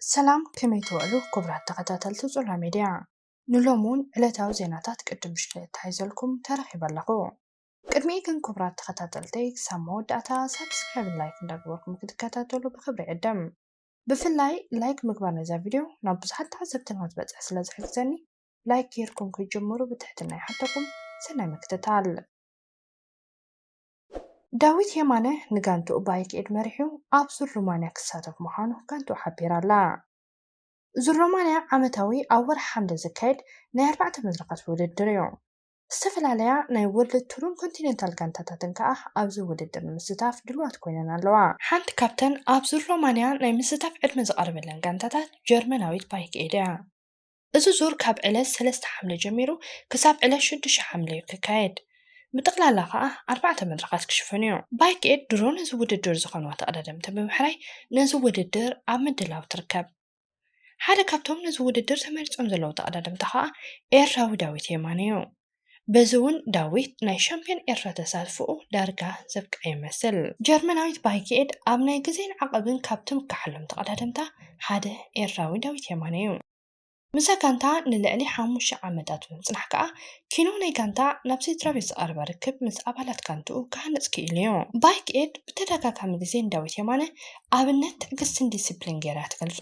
ሰላም ከመይ ትውዕሉ ክቡራት ተኸታተልቲ ጾላ ሚድያ ንሎሙን ዕለታዊ ዜናታት ቅድም ምሽት ተሓይዘልኩም ተረኺበ ኣለኹ ቅድሚ ግን ክቡራት ተኸታተልተይ ክሳብ መወዳእታ ሳብስክራይብ ላይክ እንዳገበርኩም ክትከታተሉ ብክብሪ ይዕደም ብፍላይ ላይክ ምግባር ነዛ ቪድዮ ናብ ብዙሓት ተዓዘብቲ ንክትበፅሕ ስለ ዝሕግዘኒ ላይክ ጌርኩም ክትጅምሩ ብትሕትና ይሓተኩም ሰናይ ምክትታል ዳዊት የማነ ንጋንቱ ባይክኤድ መሪሑ ኣብ ዙር ሮማንያ ክሳተፍ ምዃኑ ጋንቱ ሓቢራ ኣላ ዙር ሮማንያ ዓመታዊ ኣብ ወርሒ ሓምለ ዝካየድ ናይ 4 መድረኻት ውድድር እዩ ዝተፈላለያ ናይ ወርልድ ቱርን ኮንቲኔንታል ጋንታታትን ከዓ ኣብዚ ውድድር ንምስታፍ ድልዋት ኮይነን ኣለዋ ሓንቲ ካብተን ኣብ ዙር ሮማንያ ናይ ምስታፍ ዕድመ ዝቐርበለን ጋንታታት ጀርመናዊት ባይክኤድ እያ እዚ ዙር ካብ ዕለት 3 ሓምለ ጀሚሩ ክሳብ ዕለት 6 ሓምለ ክካየድ ብጠቕላላ ከዓ 4 መድረኻት ክሽፈን እዩ ባይክኤድ ድሮ ነዚ ውድድር ዝኾነዋ ተቐዳደምቲ ብምሕራይ ነዚ ውድድር ኣብ ምድላው ትርከብ ሓደ ካብቶም ነዚ ውድድር ተመሪፆም ዘለዉ ተቐዳደምቲ ከዓ ኤርትራዊ ዳዊት የማነ እዩ በዚ እውን ዳዊት ናይ ሻምፒዮን ኤርትራ ተሳትፍኡ ዳርጋ ዘብቅዓ ይመስል ጀርመናዊት ባይክኤድ ኣብ ናይ ግዜን ዓቐብን ካብቶም ካሕሎም ተቐዳደምታ ሓደ ኤርትራዊ ዳዊት የማነ እዩ ምሳ ጋንታ ንልዕሊ 5 ዓመታት ብምፅናሕ ከዓ ኪኖ ናይ ጋንታ ናብ ሴትራቤት ዝቐረበ ርክብ ምስ ኣባላት ጋንትኡ ክሃነፅ ክኢሉ እዩ ባይክኤድ ብተደጋጋሚ ግዜ ዳዊት የማነ ኣብነት ትዕግስትን ዲስፕሊን ጌራ ትገልፆ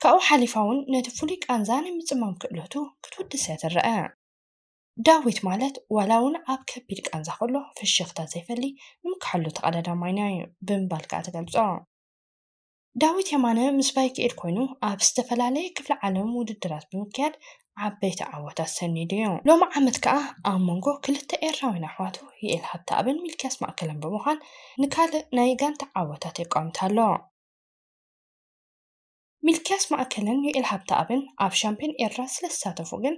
ካብኡ ሓሊፋ እውን ነቲ ፍሉይ ቃንዛ ናይ ምፅማም ክእለቱ ክትውድሰ ትርአ ዳዊት ማለት ዋላ እውን ኣብ ከቢድ ቃንዛ ከሎ ፍሽኽታ ዘይፈሊ ንምክሓሉ ተቐዳዳማይና እዩ ብምባል ከዓ ትገልፆ ዳዊት የማነ ምስ ባይክኤድ ኮይኑ ኣብ ዝተፈላለየ ክፍለ ዓለም ውድድራት ብምክያድ ዓበይቲ ዓወታት ሰኒዱ እዩ ሎሚ ዓመት ከዓ ኣብ መንጎ ክልተ ኤርትራውያን ኣሕዋቱ ይኤል ሃብተኣብን ሚልክያስ ማእከለን ብምዃን ንካልእ ናይ ጋንታ ዓወታት የቋምታ ኣሎ ሚልክያስ ማእከለን ይኤል ሃብተኣብን ኣብ ሻምፒዮን ኤርትራ ስለዝሳተፉ ግን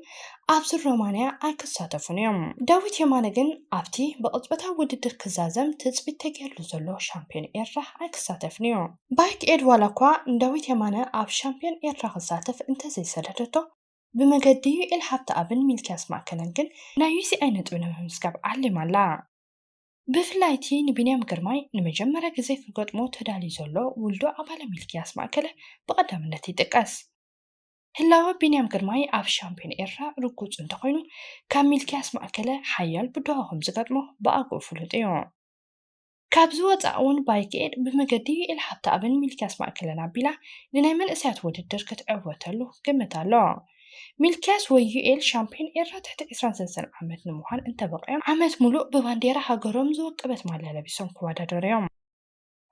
ኣብ ዙር ሮማንያ ኣይክሳተፉን እዮም ዳዊት የማነ ግን ኣብቲ ብቕፅበታዊ ውድድር ክዛዘም ትፅቢት ተገይርሉ ዘሎ ሻምፒዮን ኤርትራ ኣይክሳተፍን እዩ ባይክኤድ ዋላ እኳ ዳዊት የማነ ኣብ ሻምፒዮን ኤርትራ ክሳተፍ እንተዘይሰደደቶ ብመገዲ ይኤል ሃብተኣብን ሚልክያስ ማእከለን ግን ናይ UCI ነጥቢ ንምምዝጋብ ዓሊማ ኣላ ብፍላይቲ ንቢንያም ግርማይ ንመጀመርያ ግዜ ክገጥሞ ተዳልዩ ዘሎ ውልዶ ኣባለ ሚልክያስ ማእከለ ብቐዳምነት ይጥቀስ ህላወ ቢንያም ግርማይ ኣብ ሻምፒዮን ኤርትራ ርጉፅ እንተኮይኑ ካብ ሚልክያስ ማእከለ ሓያል ብድሆም ዝገጥሞ ብኣግኡ ፍሉጥ እዩ ካብዚ ወፃኢ እውን ባይክኤድ ብመገዲ ይኤል ሃብተኣብን ሚልክያስ ማእከለን ኣቢላ ንናይ መንእሰያት ውድድር ክትዕወተሉ ግምት ኣሎ ሚልክያስ ወይ ዩኤል ሻምፒዮን ኤርትራ ትሕቲ 23 ዓመት ንምዃን እንተበቂዖም ዓመት ሙሉእ ብባንዴራ ሃገሮም ዝወቀበት ማልያ ለቢሶም ክወዳደሩ እዮም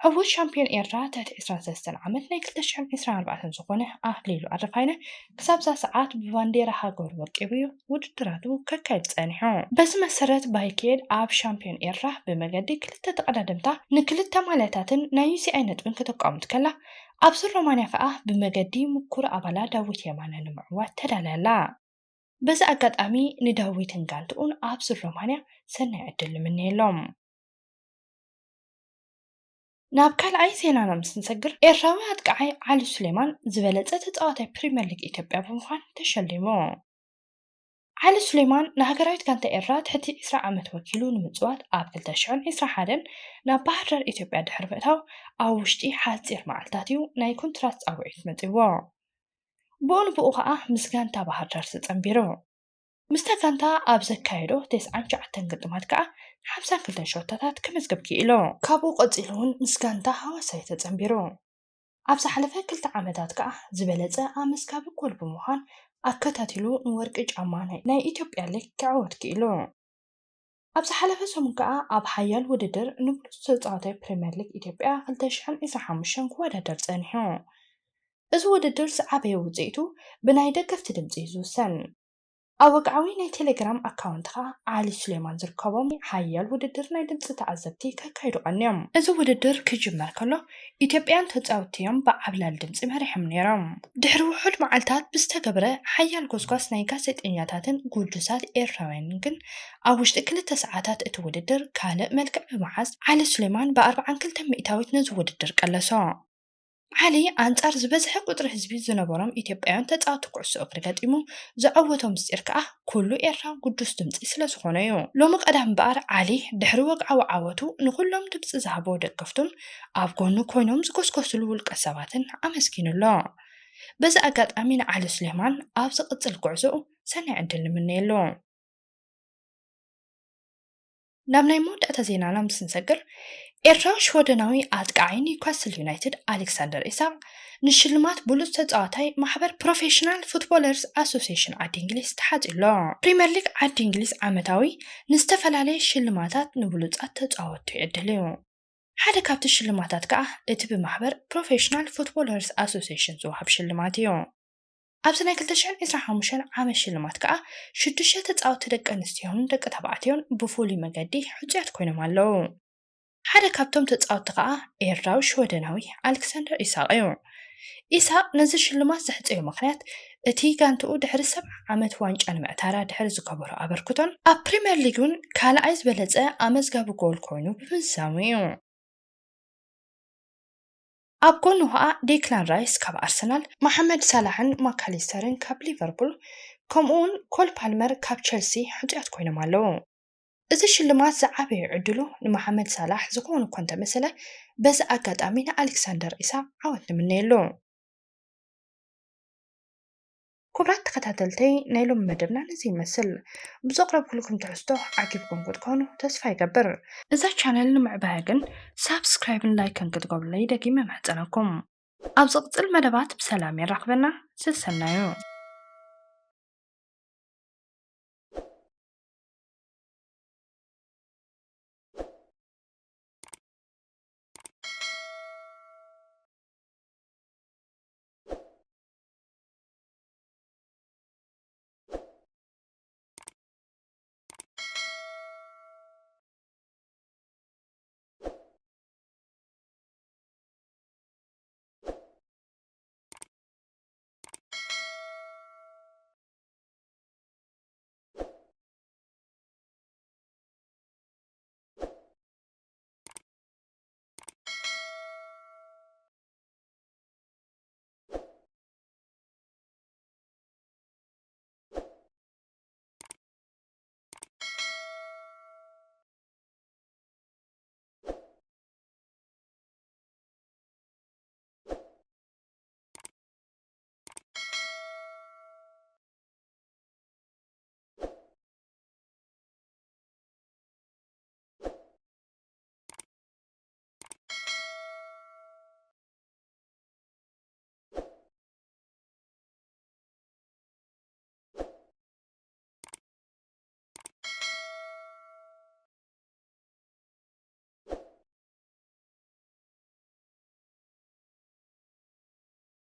ዕዉት ሻምፒዮን ኤርትራ ትሕቲ 23 ዓመት ናይ 2024 ዝኾነ ኣክሊሉ ኣረፋይነ ክሳብዛ ሰዓት ብባንዴራ ሃገሩ ወቂቡ ውድድራቱ ከካይድ ፀኒሑ በዚ መሰረት ባይክኤድ ኣብ ሻምፒዮን ኤርትራ ብመገዲ ክልተ ተቐዳደምታ ንክልተ ማልያታትን ናይ UCI ነጥብን ከተቋምት ከላ ኣብ ዙር ሮማንያ ከዓ ብመገዲ ምኩር ኣባላ ዳዊት የማነ ንምዕዋት ተዳልያላ በዚ ኣጋጣሚ ንዳዊትን ጋንትኡን ኣብ ዙር ሮማንያ ሰናይ ዕድል ንምንየሎም ናብ ካልኣይ ዜናና ምስ ንሰግር ኤርትራዊ ኣጥቃዓይ ዓሊ ሱሌማን ዝበለፀ ተፃዋታይ ፕሪምየር ሊግ ኢትዮጵያ ብምዃን ተሸሊሙ ዓሊ ሱሌማን ንሃገራዊት ጋንታ ኤርትራ ትሕቲ 20 ዓመት ወኪሉ ንምፅዋት ኣብ 2021 ናብ ባህር ዳር ኢትዮጵያ ድሕሪ ምእታው ኣብ ውሽጢ ሓፂር መዓልታት እዩ ናይ ኮንትራት ፃውዒት መፂዎ ብኡ ከዓ ምስ ጋንታ ባህር ዳር ተፀንቢሩ ምስታ ጋንታ ኣብ ዘካየዶ 99 ግጥማት ከዓ 52 ሾታታት ከመዝገብ ክኢሉ ካብኡ ቀፂሉ እውን ምስ ጋንታ ሃዋሳ ተፀንቢሩ ኣብ ዝሓለፈ 2 ዓመታት ከዓ ዝበለፀ ኣመስጋቢ ጎል ብምዃን ኣከታቲሉ ንወርቂ ጫማ ናይ ኢትዮጵያ ሊግ ክዕወት ክኢሉ ኣብ ዝሓለፈ ሰሙን ከዓ ኣብ ሓያል ውድድር ንብሉፅ ተፃዋታይ ፕሪምየር ሊግ ኢትዮጵያ 2025 ክወዳደር ፀኒሑ እዚ ውድድር ዝዓበየ ውፅኢቱ ብናይ ደገፍቲ ድምፂ ዝውሰን ኣብ ወግዓዊ ናይ ቴሌግራም ኣካውንት ከዓ ዓሊ ሱሌማን ዝርከቦም ሓያል ውድድር ናይ ድምፂ ተዓዘብቲ ከካይዱ ቀኒዮም እዚ ውድድር ክጅመር ከሎ ኢትዮጵያን ተፃወትዮም ብዓብላሊ ድምፂ መሪሖም ነይሮም ድሕሪ ውሑድ መዓልታት ብዝተገብረ ሓያል ጎስጓስ ናይ ጋዜጠኛታትን ጉዱሳት ኤርትራውያንን ግን ኣብ ውሽጢ 2 ሰዓታት እቲ ውድድር ካልእ መልክዕ ብምሓዝ ዓሊ ሱሌማን ብ42 ሚእታዊት ነዚ ውድድር ቀለሶ ዓሊ ኣንጻር ዝበዝሐ ቁጥሪ ህዝቢ ዝነበሮም ኢትዮጵያውያን ተጻወቲ ኩዕሶ እግሪ ገጢሙ ዝዓወቶ ምስጢር ከዓ ኩሉ ኤርትራዊ ቅዱስ ድምፂ ስለ ዝኾነ እዩ። ሎሚ ቀዳም እምበኣር ዓሊ ድሕሪ ወግዓዊ ዓወቱ ንኩሎም ድምፂ ዝሃቦ ደገፍቱን ኣብ ጎኑ ኮይኖም ዝኮስኮስሉ ውልቀ ሰባትን ኣመስጊኑ ኣሎ። በዚ ኣጋጣሚ ንዓሊ ስሌማን ኣብ ዝቕፅል ጉዕዞኡ ሰናይ ዕድል ንምነየሉ። ናብ ናይ መወዳእታ ዜናና ምስ ንሰግር ኤርትራዊ ሽወደናዊ ኣጥቃዒ ኒውካስል ዩናይትድ ኣሌክሳንደር ኢሳቅ ንሽልማት ብሉፅ ተፃዋታይ ማሕበር ፕሮፌሽናል ፉትቦለርስ ኣሶሲሽን ዓዲ እንግሊዝ ተሓፂሎ። ፕሪምየር ሊግ ዓዲ እንግሊዝ ዓመታዊ ንዝተፈላለየ ሽልማታት ንብሉፃት ተፃወቱ ይዕድል እዩ። ሓደ ካብቲ ሽልማታት ከዓ እቲ ብማሕበር ፕሮፌሽናል ፉትቦለርስ ኣሶሲሽን ዝወሃብ ሽልማት እዩ። ኣብዚ ናይ 2025 ዓመት ሽልማት ከዓ 6 ተፃወቲ ደቂ ኣንስትዮን ደቂ ተባዕትዮን ብፍሉይ መገዲ ሕፁያት ኮይኖም ኣለው። ሓደ ካብቶም ተፃወቲ ከዓ ኤርትራዊ ሽወደናዊ ኣሌክሳንደር ኢሳቅ እዩ። ኢሳቅ ነዚ ሽልማት ዘሕፀዮ ምክንያት እቲ ጋንትኡ ድሕሪ 70 ዓመት ዋንጫ ንምዕታራ ድሕሪ ዝገበሮ ኣበርክቶን ኣብ ፕሪምየር ሊግን ካልኣይ ዝበለፀ ኣመዝጋቢ ጎል ኮይኑ ብምዛሙ እዩ። ኣብ ጎኑ ከዓ ዴክላን ራይስ ካብ ኣርሰናል፣ መሐመድ ሳላሕን ማካሊስተርን ካብ ሊቨርፑል ከምኡውን ኮል ፓልመር ካብ ቸልሲ ሕፁያት ኮይኖም ኣለው። እዚ ሽልማት ዝዓበየ ዕድሉ ንመሐመድ ሳላሕ ዝኾኑ እኳ እንተመሰለ በዚ ኣጋጣሚ ንኣሌክሳንደር ኢሳቅ ዓወት ንምነየሉ። ክቡራት ተከታተልተይ ናይ ሎሚ መደብና ነዚ ይመስል። ብዘቕረብኩልኩም ትሕዝቶ ዓጊብኩም ክትኮኑ ተስፋ ይገብር። እዛ ቻነል ንምዕባይ ግን ሳብስክራይብን ላይክን ክትገብሩለይ ደጊመ መሕፀነኩም። ኣብ ዝቕፅል መደባት ብሰላም ይራኽበና። ስሰናዩ